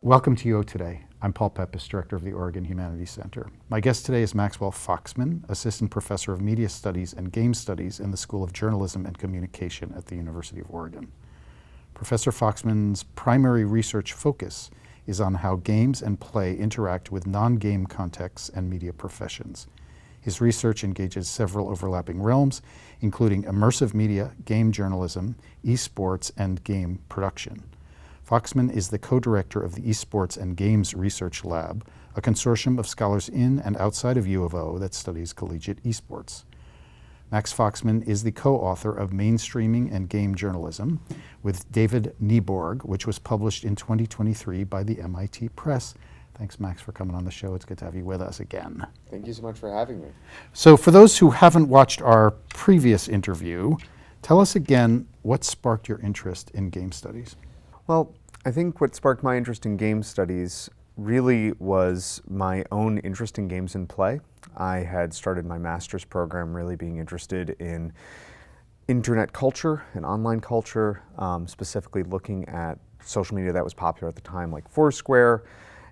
Welcome to UO Today. I'm Paul Peppis, Director of the Oregon Humanities Center. My guest today is Maxwell Foxman, Assistant Professor of Media Studies and Game Studies in the School of Journalism and Communication at the University of Oregon. Professor Foxman's primary research focus is on how games and play interact with non-game contexts and media professions. His research engages several overlapping realms, including immersive media, game journalism, esports, and game production. Foxman is the co-director of the Esports and Games Research Lab, a consortium of scholars in and outside of U of O that studies collegiate esports. Max Foxman is the co-author of Mainstreaming and Game Journalism with David Nieborg, which was published in 2023 by the MIT Press. Thanks, Max, for coming on the show. It's good to have you with us again. Thank you so much for having me. So for those who haven't watched our previous interview, tell us again what sparked your interest in game studies. Well, I think what sparked my interest in game studies really was my own interest in games and play. I had started my master's program really being interested in internet culture and online culture, specifically looking at social media that was popular at the time, like Foursquare,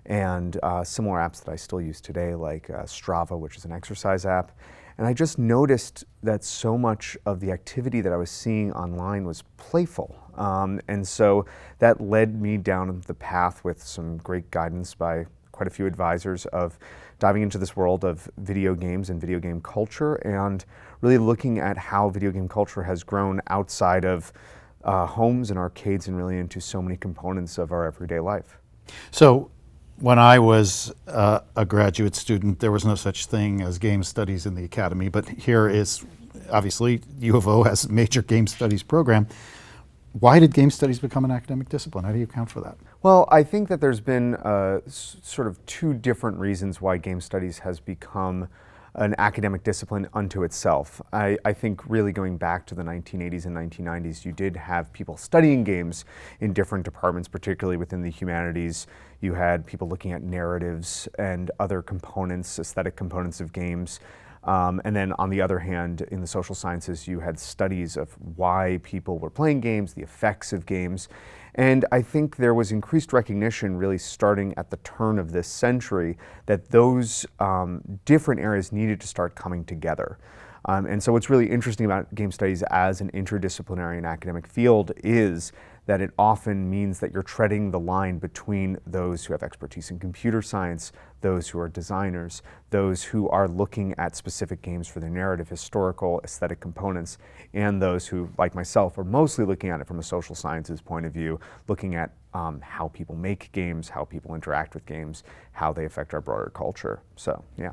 and similar apps that I still use today, like Strava, which is an exercise app. And I just noticed that so much of the activity that I was seeing online was playful. And so that led me down the path with some great guidance by quite a few advisors of diving into this world of video games and video game culture, and really looking at how video game culture has grown outside of homes and arcades and really into so many components of our everyday life. So when I was a graduate student, there was no such thing as game studies in the academy, but here is, obviously, U of O has a major game studies program. Why did game studies become an academic discipline? How do you account for that? Well, I think that there's been sort of two different reasons why game studies has become an academic discipline unto itself. I think really going back to the 1980s and 1990s, you did have people studying games in different departments, particularly within the humanities. You had people looking at narratives and other components, aesthetic components of games. And then on the other hand, in the social sciences, you had studies of why people were playing games, the effects of games. And I think there was increased recognition really starting at the turn of this century that those different areas needed to start coming together. And so what's really interesting about game studies as an interdisciplinary and academic field is that it often means that you're treading the line between those who have expertise in computer science, those who are designers, those who are looking at specific games for their narrative, historical, aesthetic components, and those who, like myself, are mostly looking at it from a social sciences point of view, looking at how people make games, how people interact with games, how they affect our broader culture. So, yeah.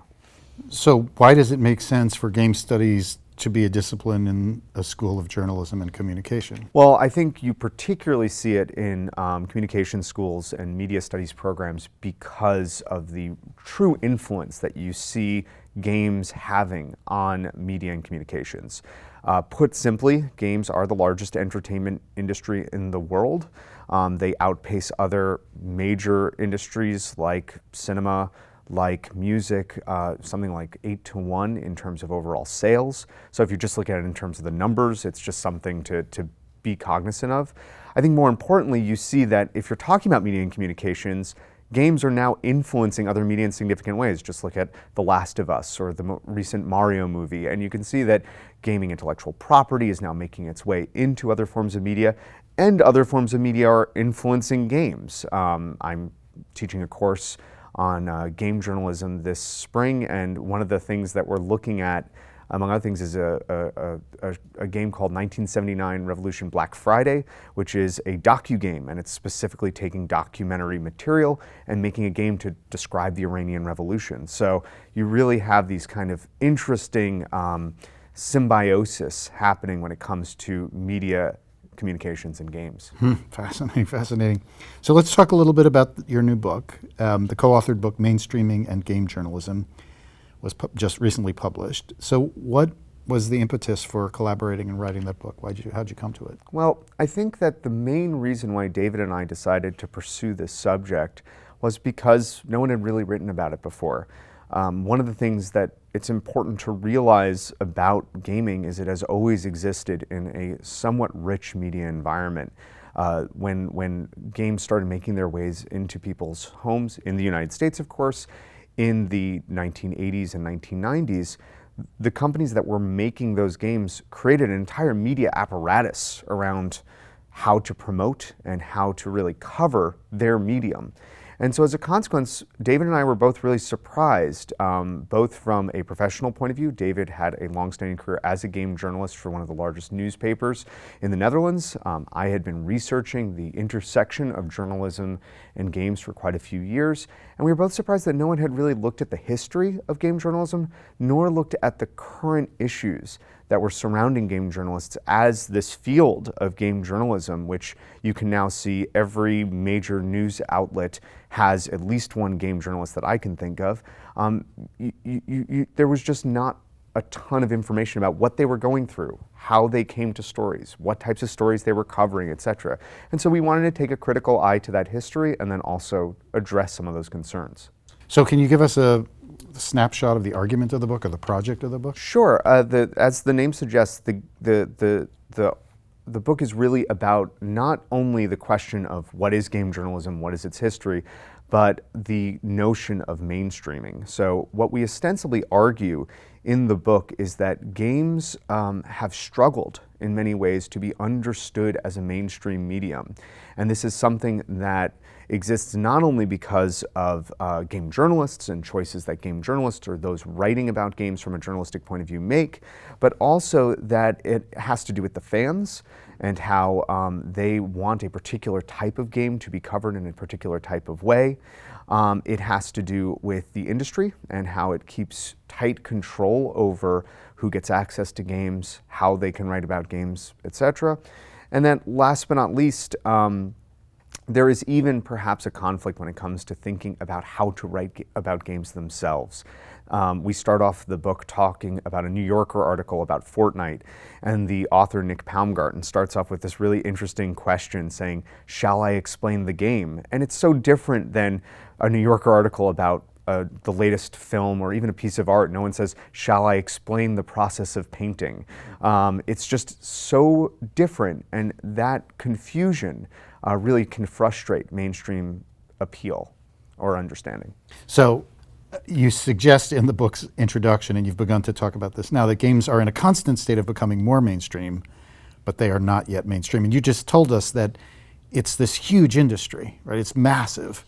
So why does it make sense for game studies to be a discipline in a school of journalism and communication? Well, I think you particularly see it in communication schools and media studies programs because of the true influence that you see games having on media and communications. Put simply, games are the largest entertainment industry in the world. They outpace other major industries like cinema, like music, something like 8-1 in terms of overall sales. So if you just look at it in terms of the numbers, it's just something to be cognizant of. I think more importantly, you see that if you're talking about media and communications, games are now influencing other media in significant ways. Just look at The Last of Us or the recent Mario movie, and you can see that gaming intellectual property is now making its way into other forms of media, and other forms of media are influencing games. I'm teaching a course on game journalism this spring, and one of the things that we're looking at, among other things, is a game called 1979 Revolution Black Friday, which is a docu-game, and it's specifically taking documentary material and making a game to describe the Iranian Revolution. So you really have these kind of interesting symbiosis happening when it comes to media, communications, and games. Fascinating, fascinating. So let's talk a little bit about your new book. The co-authored book, Mainstreaming and Game Journalism, was just recently published. So what was the impetus for collaborating and writing that book? How'd you come to it? Well, I think that the main reason why David and I decided to pursue this subject was because no one had really written about it before. One of the things that it's important to realize about gaming is it has always existed in a somewhat rich media environment. when games started making their ways into people's homes in the United States, of course, in the 1980s and 1990s, the companies that were making those games created an entire media apparatus around how to promote and how to really cover their medium. And so as a consequence, David and I were both really surprised, both from a professional point of view. David had a longstanding career as a game journalist for one of the largest newspapers in the Netherlands. I had been researching the intersection of journalism and games for quite a few years. And we were both surprised that no one had really looked at the history of game journalism, nor looked at the current issues that were surrounding game journalists as this field of game journalism, which you can now see every major news outlet has at least one game journalist that I can think of. There was just not a ton of information about what they were going through, how they came to stories, what types of stories they were covering, etc. And so we wanted to take a critical eye to that history and then also address some of those concerns. So can you give us a snapshot of the argument of the book or the project of the book? Sure. As the name suggests, the book is really about not only the question of what is game journalism, what is its history, but the notion of mainstreaming. So what we ostensibly argue in the book is that games have struggled in many ways to be understood as a mainstream medium. And this is something that exists not only because of game journalists and choices that game journalists or those writing about games from a journalistic point of view make, but also that it has to do with the fans and how they want a particular type of game to be covered in a particular type of way. It has to do with the industry and how it keeps tight control over who gets access to games, how they can write about games, etc. And then last but not least, there is even perhaps a conflict when it comes to thinking about how to write about games themselves. We start off the book talking about a New Yorker article about Fortnite, and the author Nick Paumgarten starts off with this really interesting question saying, "Shall I explain the game?" And it's so different than a New Yorker article about the latest film or even a piece of art. No one says, "Shall I explain the process of painting?" It's just so different, and that confusion really can frustrate mainstream appeal or understanding. So you suggest in the book's introduction, and you've begun to talk about this now, that games are in a constant state of becoming more mainstream, but they are not yet mainstream. And you just told us that it's this huge industry, right? It's massive.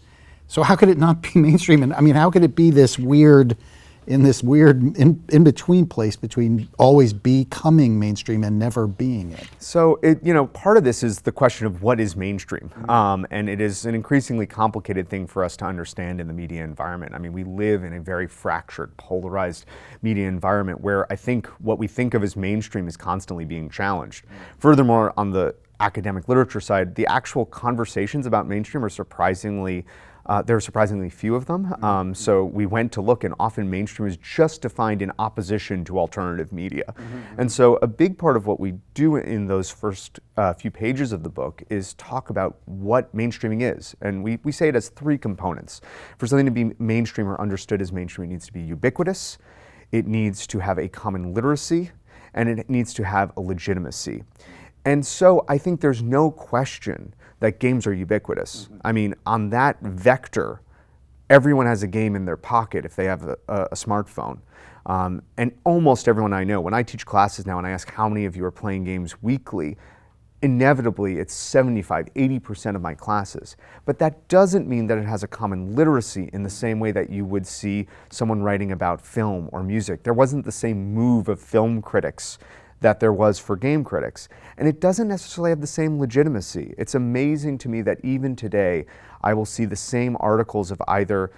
So how could it not be mainstream? And I mean, how could it be this weird, in-between place between always becoming mainstream and never being it? So, part of this is the question of what is mainstream. And it is an increasingly complicated thing for us to understand in the media environment. I mean, we live in a very fractured, polarized media environment where I think what we think of as mainstream is constantly being challenged. Furthermore, on the academic literature side, the actual conversations about mainstream are there are surprisingly few of them. So we went to look, and often mainstream is just defined in opposition to alternative media. And so a big part of what we do in those first few pages of the book is talk about what mainstreaming is. And we say it as three components. For something to be mainstream or understood as mainstream, it needs to be ubiquitous, it needs to have a common literacy, and it needs to have a legitimacy. And so I think there's no question that games are ubiquitous. I mean, on that vector, everyone has a game in their pocket if they have a smartphone. And almost everyone I know, when I teach classes now and I ask how many of you are playing games weekly, inevitably it's 75, 80% of my classes. But that doesn't mean that it has a common literacy in the same way that you would see someone writing about film or music. There wasn't the same move of film critics that there was for game critics. And it doesn't necessarily have the same legitimacy. It's amazing to me that even today, I will see the same articles of either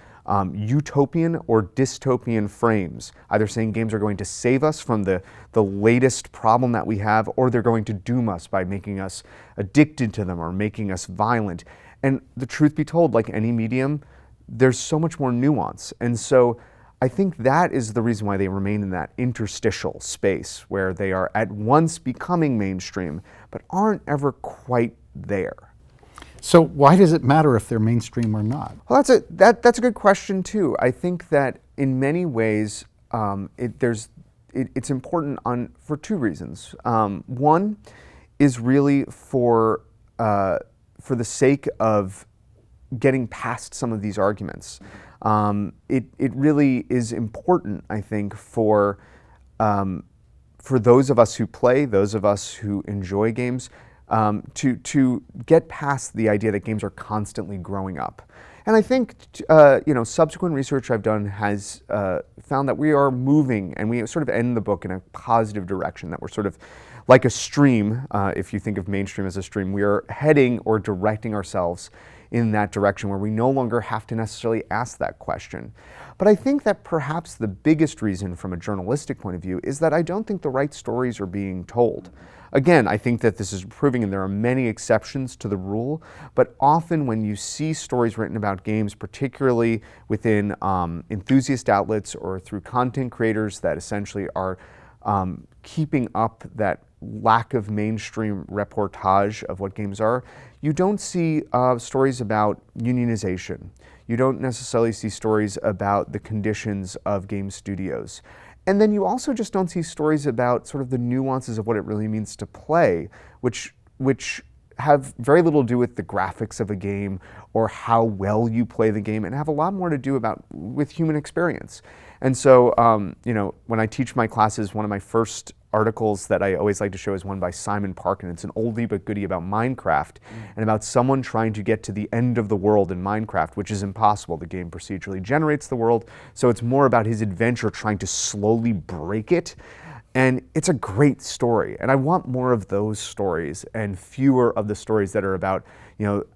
utopian or dystopian frames, either saying games are going to save us from the latest problem that we have, or they're going to doom us by making us addicted to them or making us violent. And the truth be told, like any medium, there's so much more nuance. And so I think that is the reason why they remain in that interstitial space where they are at once becoming mainstream, but aren't ever quite there. So why does it matter if they're mainstream or not? Well, that's a good question too. I think that in many ways it's important for two reasons. One is really for for the sake of getting past some of these arguments, it really is important, I think, for those of us who play, those of us who enjoy games, to get past the idea that games are constantly growing up. And I think subsequent research I've done has found that we are moving, and we sort of end the book in a positive direction, that we're sort of like a stream. If you think of mainstream as a stream, we are heading or directing ourselves in that direction where we no longer have to necessarily ask that question. But I think that perhaps the biggest reason from a journalistic point of view is that I don't think the right stories are being told. Again, I think that this is proving, and there are many exceptions to the rule, but often when you see stories written about games, particularly within enthusiast outlets or through content creators that essentially are keeping up that lack of mainstream reportage of what games are, you don't see stories about unionization. You don't necessarily see stories about the conditions of game studios. And then you also just don't see stories about sort of the nuances of what it really means to play, which have very little to do with the graphics of a game or how well you play the game, and have a lot more to do with human experience. And so, when I teach my classes, one of my first articles that I always like to show is one by Simon Parkin. It's an oldie but goodie about Minecraft, and about someone trying to get to the end of the world in Minecraft, which is impossible. The game procedurally generates the world, so it's more about his adventure trying to slowly break it. And it's a great story, and I want more of those stories and fewer of the stories that are about,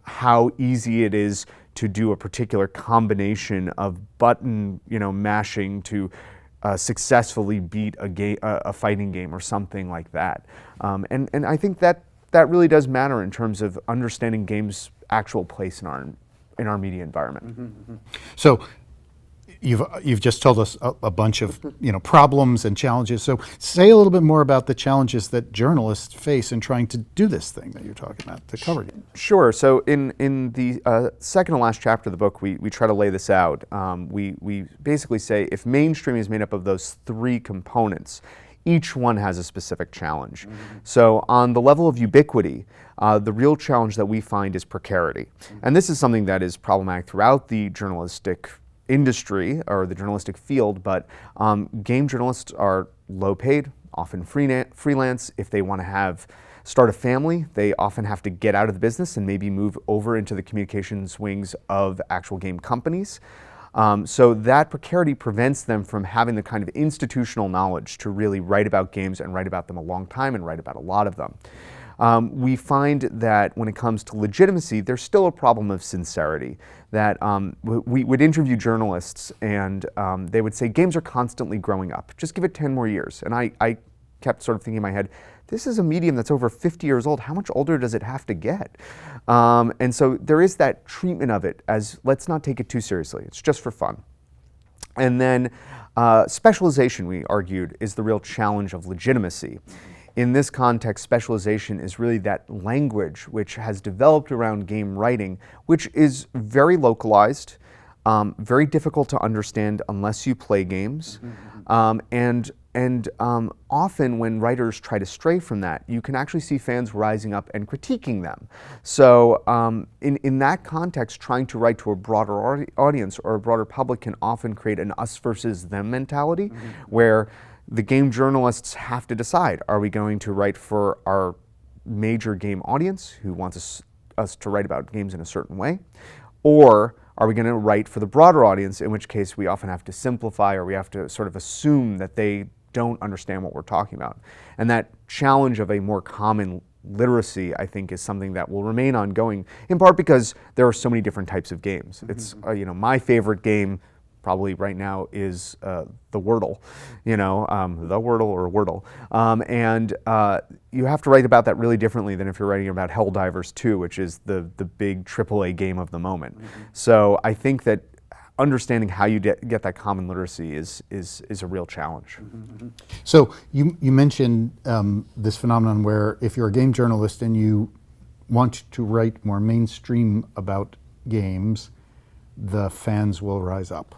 how easy it is to do a particular combination of button, mashing to successfully beat a fighting game or something like that. And I think that really does matter in terms of understanding games' actual place in our media environment. Mm-hmm. So you've just told us a bunch of problems and challenges. So say a little bit more about the challenges that journalists face in trying to do this thing that you're talking about, to cover it. Sure. So in the second to last chapter of the book, we try to lay this out. We basically say if mainstream is made up of those three components, each one has a specific challenge. Mm-hmm. So on the level of ubiquity, the real challenge that we find is precarity. Mm-hmm. And this is something that is problematic throughout the journalistic industry or the journalistic field, but game journalists are low paid, often freelance. If they want to start a family, they often have to get out of the business and maybe move over into the communications wings of actual game companies. So that precarity prevents them from having the kind of institutional knowledge to really write about games and write about them a long time and write about a lot of them. We find that when it comes to legitimacy, there's still a problem of sincerity. That we would interview journalists and they would say, games are constantly growing up. Just give it 10 more years. And I kept sort of thinking in my head, this is a medium that's over 50 years old. How much older does it have to get? And so there is that treatment of it as, let's not take it too seriously. It's just for fun. And then specialization, we argued, is the real challenge of legitimacy. In this context, specialization is really that language which has developed around game writing, which is very localized, very difficult to understand unless you play games, and often when writers try to stray from that, you can actually see fans rising up and critiquing them. So in that context, trying to write to a broader audience or a broader public can often create an us versus them mentality, where the game journalists have to decide, are we going to write for our major game audience who wants us to write about games in a certain way, or are we going to write for the broader audience, in which case we often have to simplify or we have to sort of assume that they don't understand what we're talking about. And that challenge of a more common literacy, I think, is something that will remain ongoing, in part because there are so many different types of games. It's my favorite game probably right now is the Wordle, the Wordle or Wordle. And you have to write about that really differently than if you're writing about Helldivers 2, which is the big AAA game of the moment. So I think that understanding how you get that common literacy is a real challenge. So you mentioned this phenomenon where if you're a game journalist and you want to write more mainstream about games, the fans will rise up.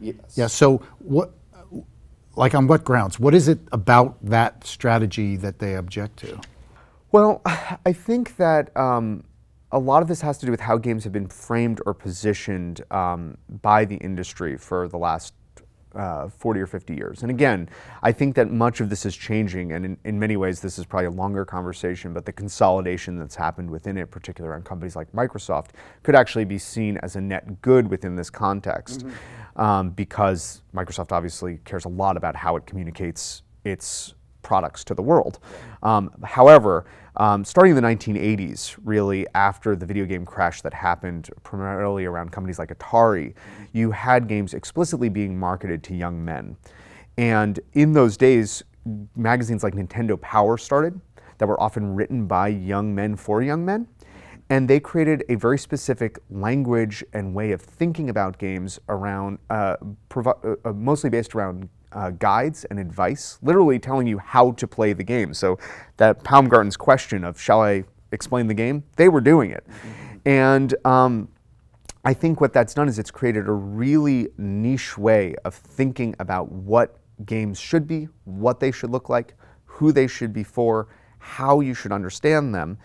Yes. Yeah. So on what grounds? What is it about that strategy that they object to? Well, I think that a lot of this has to do with how games have been framed or positioned by the industry for the last 40 or 50 years. And again, I think that much of this is changing, and in many ways this is probably a longer conversation, but the consolidation that's happened within it, particularly on companies like Microsoft, could actually be seen as a net good within this context, because Microsoft obviously cares a lot about how it communicates its products to the world. However, starting in the 1980s, really after the video game crash that happened primarily around companies like Atari, you had games explicitly being marketed to young men. And in those days, magazines like Nintendo Power started that were often written by young men for young men. And they created a very specific language and way of thinking about games around, mostly based around guides and advice, literally telling you how to play the game. So that Baumgarten's question of, shall I explain the game? They were doing it. And I think what that's done is it's created a really niche way of thinking about what games should be, what they should look like, who they should be for, how you should understand them.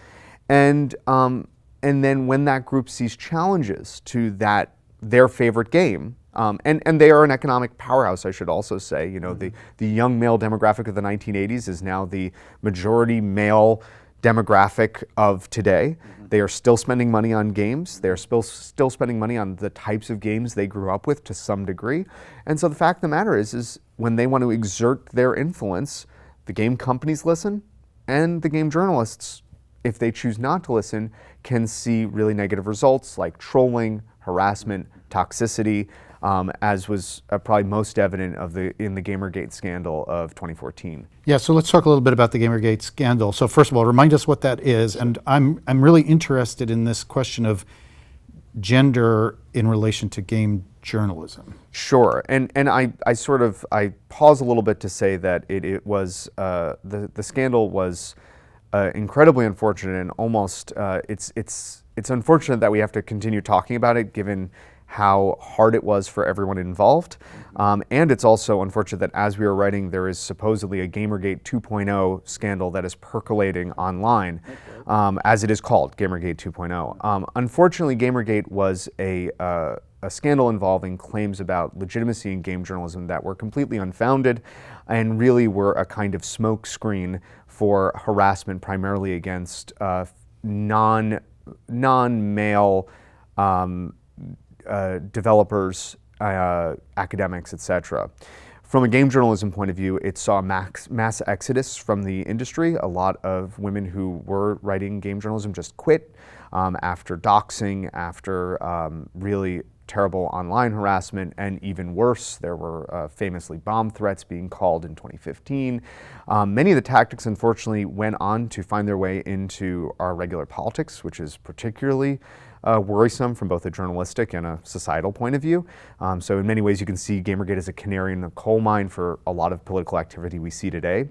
And then when that group sees challenges to their favorite game, and they are an economic powerhouse, I should also say. You know, the young male demographic of the 1980s is now the majority male demographic of today. They are still spending money on games. They are still spending money on the types of games they grew up with to some degree. And so the fact of the matter is when they want to exert their influence, the game companies listen, and the game journalists, if they choose not to listen, can see really negative results like trolling, harassment, toxicity, as was probably most evident in the Gamergate scandal of 2014. Yeah, so let's talk a little bit about the Gamergate scandal. So first of all, remind us what that is, and I'm really interested in this question of gender in relation to game journalism. Sure, and I pause a little bit to say that it was the scandal was incredibly unfortunate, and almost it's unfortunate that we have to continue talking about it given how hard it was for everyone involved. And it's also unfortunate that as we are writing, there is supposedly a Gamergate 2.0 scandal that is percolating online, as it is called, Gamergate 2.0. Unfortunately, Gamergate was a scandal involving claims about legitimacy in game journalism that were completely unfounded and really were a kind of smoke screen for harassment primarily against non-male developers, academics, etc. From a game journalism point of view, it saw mass exodus from the industry. A lot of women who were writing game journalism just quit after doxing, after really terrible online harassment, and even worse, there were famously bomb threats being called in 2015. Many of the tactics, unfortunately, went on to find their way into our regular politics, which is particularly worrisome from both a journalistic and a societal point of view. So in many ways you can see Gamergate as a canary in the coal mine for a lot of political activity we see today.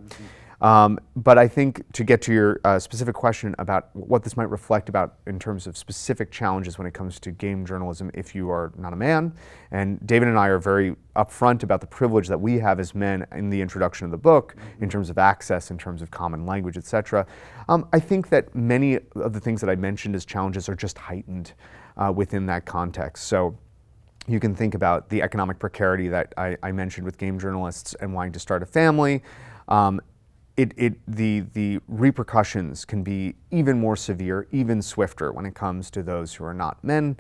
But I think to get to your specific question about what this might reflect about in terms of specific challenges when it comes to game journalism if you are not a man, and David and I are very upfront about the privilege that we have as men in the introduction of the book in terms of access, in terms of common language, etc. I think that many of the things that I mentioned as challenges are just heightened within that context. So you can think about the economic precarity that I mentioned with game journalists and wanting to start a family. The repercussions can be even more severe, even swifter when it comes to those who are not men.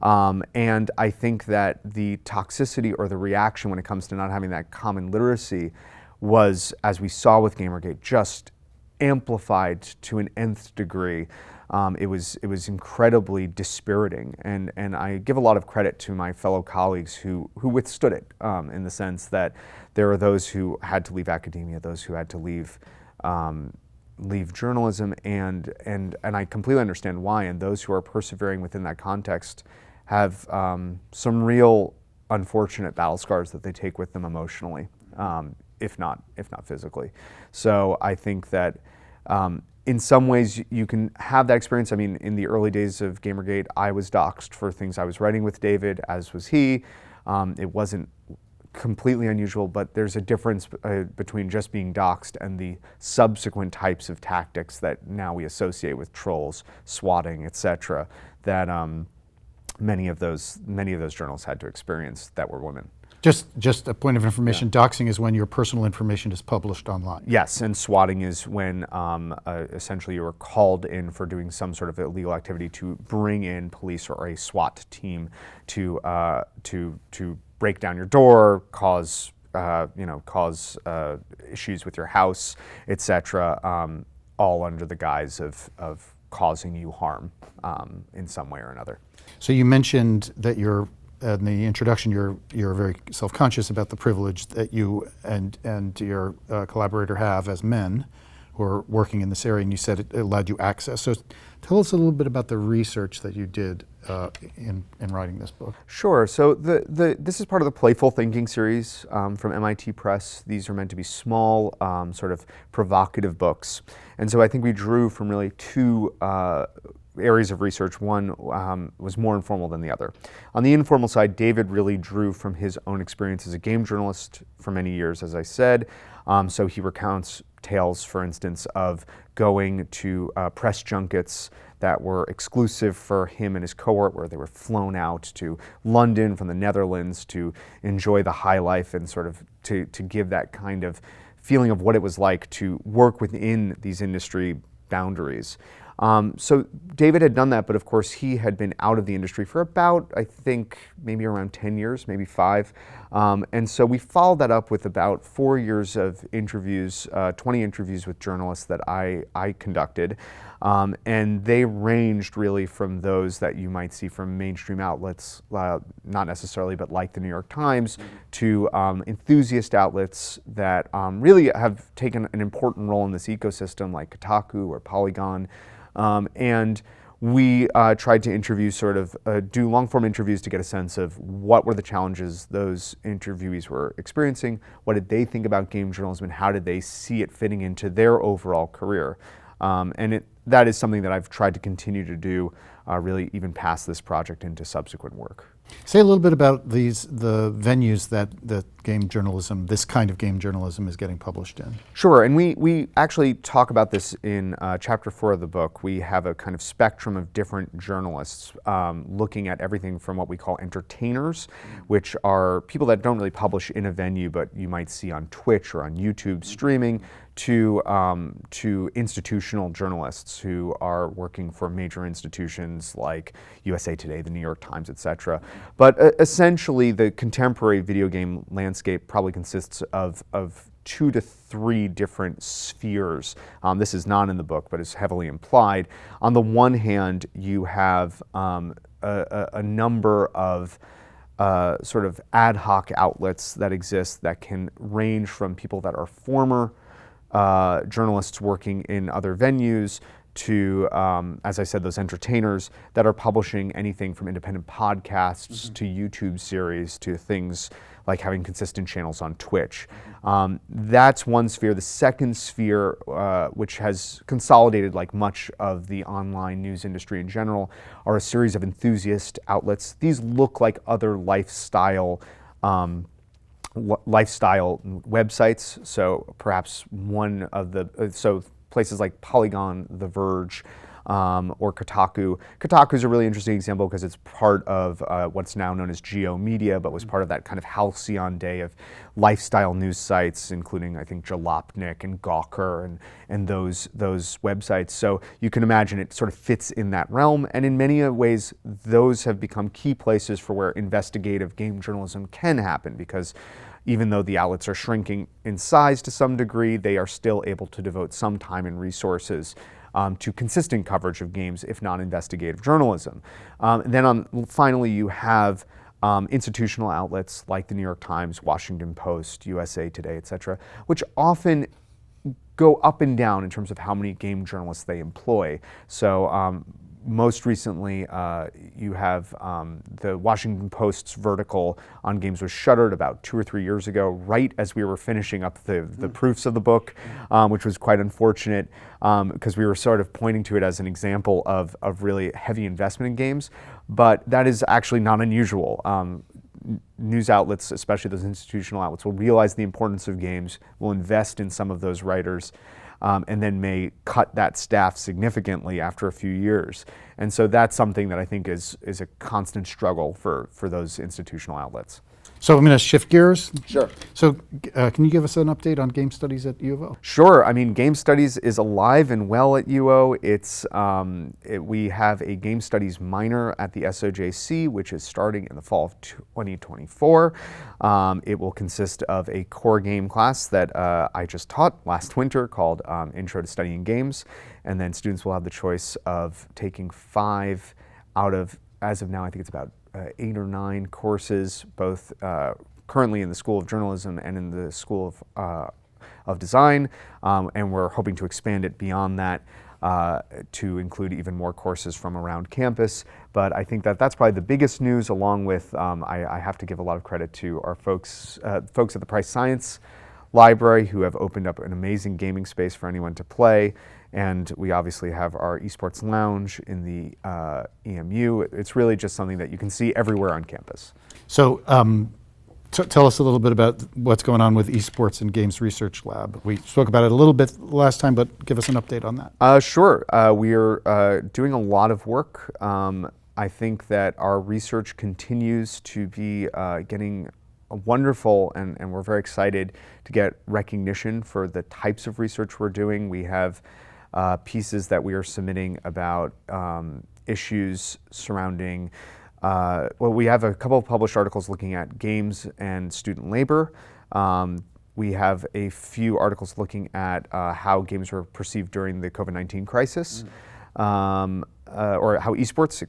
And I think that the toxicity or the reaction when it comes to not having that common literacy was, as we saw with Gamergate, just amplified to an nth degree. It was incredibly dispiriting, and I give a lot of credit to my fellow colleagues who withstood it, in the sense that there are those who had to leave academia, those who had to leave journalism, and I completely understand why, and those who are persevering within that context have some real unfortunate battle scars that they take with them emotionally, if not physically. So I think that in some ways you can have that experience. I mean, in the early days of Gamergate, I was doxxed for things I was writing with David, as was he. It wasn't completely unusual, but there's a difference between just being doxxed and the subsequent types of tactics that now we associate with trolls, swatting, etc. That many of those journalists had to experience that were women. Just a point of information, doxing is when your personal information is published online. Yes, and swatting is when essentially you are called in for doing some sort of illegal activity to bring in police or a SWAT team to break down your door, cause issues with your house, etc. All under the guise of causing you harm in some way or another. So you mentioned that in the introduction, you're very self-conscious about the privilege that you and your collaborator have as men who are working in this area, and you said it allowed you access. So tell us a little bit about the research that you did in writing this book. Sure. So this is part of the Playful Thinking series from MIT Press. These are meant to be small, sort of provocative books. And so I think we drew from really two areas of research. One was more informal than the other. On the informal side, David really drew from his own experience as a game journalist for many years, as I said. So he recounts tales, for instance, of going to press junkets that were exclusive for him and his cohort, where they were flown out to London from the Netherlands to enjoy the high life and sort of to give that kind of feeling of what it was like to work within these industry boundaries. So David had done that, but of course he had been out of the industry for about, I think, maybe around 10 years, maybe 5. And so we followed that up with about 4 years of interviews, 20 interviews with journalists that I conducted. And they ranged really from those that you might see from mainstream outlets, not necessarily, but like the New York Times, to enthusiast outlets that really have taken an important role in this ecosystem, like Kotaku or Polygon. And we tried to interview, do long-form interviews to get a sense of what were the challenges those interviewees were experiencing, what did they think about game journalism, and how did they see it fitting into their overall career. That is something that I've tried to continue to do, really even past this project into subsequent work. Say a little bit about the venues that game journalism, this kind of game journalism, is getting published in. Sure, and we actually talk about this in chapter 4 of the book. We have a kind of spectrum of different journalists looking at everything from what we call entertainers, which are people that don't really publish in a venue, but you might see on Twitch or on YouTube streaming, to institutional journalists who are working for major institutions like USA Today, the New York Times, etc. But essentially, the contemporary video game landscape probably consists of 2 to 3 different spheres. This is not in the book, but is heavily implied. On the one hand, you have a number of sort of ad hoc outlets that exist that can range from people that are former journalists working in other venues to, as I said, those entertainers that are publishing anything from independent podcasts to YouTube series to things like having consistent channels on Twitch. That's one sphere. The second sphere, which has consolidated like much of the online news industry in general, are a series of enthusiast outlets. These look like other lifestyle websites. So perhaps one of the, places like Polygon, The Verge, or Kotaku. Kotaku is a really interesting example because it's part of what's now known as Geo Media, but was part of that kind of halcyon day of lifestyle news sites, including, I think, Jalopnik and Gawker and those websites. So you can imagine it sort of fits in that realm, and in many ways, those have become key places for where investigative game journalism can happen, because even though the outlets are shrinking in size to some degree, they are still able to devote some time and resources to consistent coverage of games, if not investigative journalism. Then finally, you have institutional outlets like the New York Times, Washington Post, USA Today, etc., which often go up and down in terms of how many game journalists they employ. So most recently, you have the Washington Post's vertical on games was shuttered about 2 or 3 years ago, right as we were finishing up the proofs of the book, which was quite unfortunate because we were sort of pointing to it as an example of really heavy investment in games. But that is actually not unusual. news outlets, especially those institutional outlets, will realize the importance of games, will invest in some of those writers, and then may cut that staff significantly after a few years. And so that's something that I think is a constant struggle for those institutional outlets. So I'm going to shift gears. Sure. So can you give us an update on game studies at U of O? Sure. I mean, game studies is alive and well at UO. We have a game studies minor at the SOJC, which is starting in the fall of 2024. It will consist of a core game class that I just taught last winter called Intro to Studying Games. And then students will have the choice of taking 5 out of, as of now, I think it's about 8 or 9 courses, both currently in the School of Journalism and in the School of Design, and we're hoping to expand it beyond that to include even more courses from around campus. But I think that that's probably the biggest news, along with I have to give a lot of credit to our folks at the Price Science Library, who have opened up an amazing gaming space for anyone to play. And we obviously have our esports lounge in the EMU. It's really just something that you can see everywhere on campus. So tell us a little bit about what's going on with Esports and Games Research Lab. We spoke about it a little bit last time, but give us an update on that. Sure. We are doing a lot of work. I think that our research continues to be getting wonderful, and we're very excited to get recognition for the types of research we're doing. We have pieces that we are submitting about issues surrounding, we have a couple of published articles looking at games and student labor. We have a few articles looking at how games were perceived during the COVID-19 crisis. Or how esports,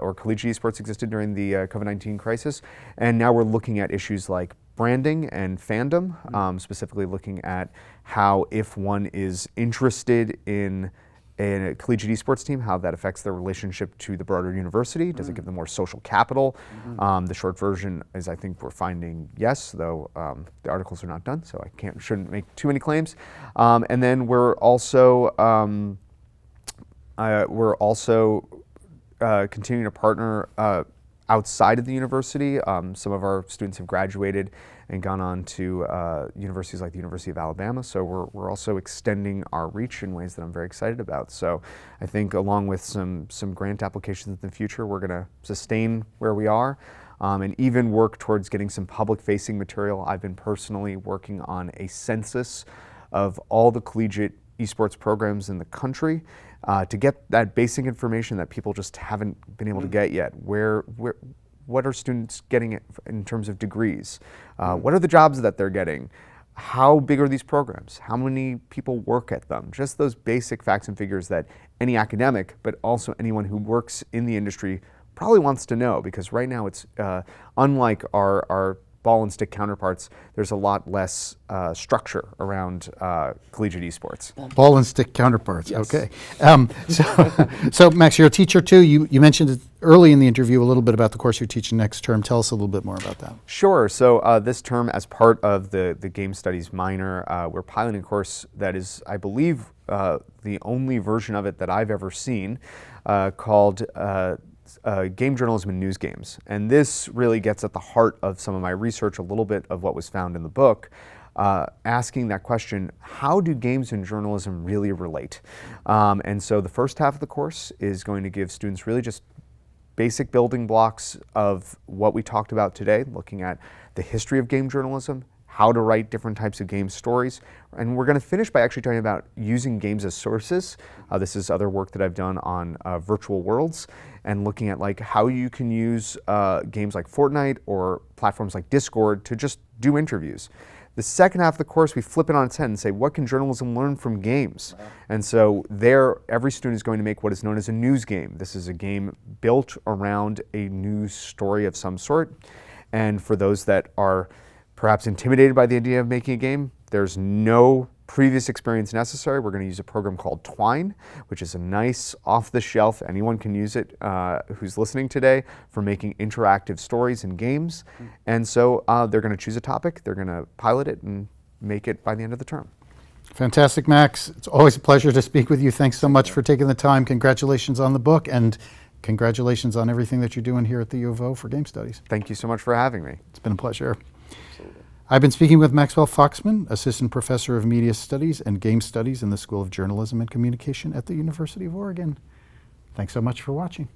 or collegiate esports existed during the COVID-19 crisis. And now we're looking at issues like branding and fandom, specifically looking at how, if one is interested in a collegiate esports team, how that affects their relationship to the broader university. Does it give them more social capital? The short version is, I think we're finding yes, though the articles are not done, so shouldn't make too many claims. And then we're also continuing to partner outside of the university. Some of our students have graduated and gone on to universities like the University of Alabama, so we're also extending our reach in ways that I'm very excited about. So I think, along with some grant applications in the future, we're going to sustain where we are and even work towards getting some public-facing material. I've been personally working on a census of all the collegiate esports programs in the country to get that basic information that people just haven't been able to get yet. What are students getting in terms of degrees? What are the jobs that they're getting? How big are these programs? How many people work at them? Just those basic facts and figures that any academic, but also anyone who works in the industry, probably wants to know, because right now it's unlike our ball and stick counterparts, there's a lot less structure around collegiate esports. Ball and stick counterparts, yes. Okay. So Max, you're a teacher too. You mentioned it early in the interview a little bit about the course you're teaching next term. Tell us a little bit more about that. Sure. So this term, as part of the Game Studies minor, we're piloting a course that is, I believe, the only version of it that I've ever seen, called Game Journalism and News Games. And this really gets at the heart of some of my research, a little bit of what was found in the book, asking that question, how do games and journalism really relate? And so the first half of the course is going to give students really just basic building blocks of what we talked about today, looking at the history of game journalism, how to write different types of game stories. And we're going to finish by actually talking about using games as sources. This is other work that I've done on virtual worlds, and looking at like how you can use games like Fortnite or platforms like Discord to just do interviews. The second half of the course, we flip it on its head and say, what can journalism learn from games? Wow. And so there, every student is going to make what is known as a news game. This is a game built around a news story of some sort. And for those that are perhaps intimidated by the idea of making a game, there's no previous experience necessary. We're going to use a program called Twine, which is a nice off-the-shelf, anyone can use it who's listening today, for making interactive stories and games. And so they're going to choose a topic, they're going to pilot it and make it by the end of the term. Fantastic, Max. It's always a pleasure to speak with you. Thanks so much for taking the time. Congratulations on the book, and congratulations on everything that you're doing here at the U of O for game studies. Thank you so much for having me. It's been a pleasure. Absolutely. I've been speaking with Maxwell Foxman, Assistant Professor of Media Studies and Game Studies in the School of Journalism and Communication at the University of Oregon. Thanks so much for watching.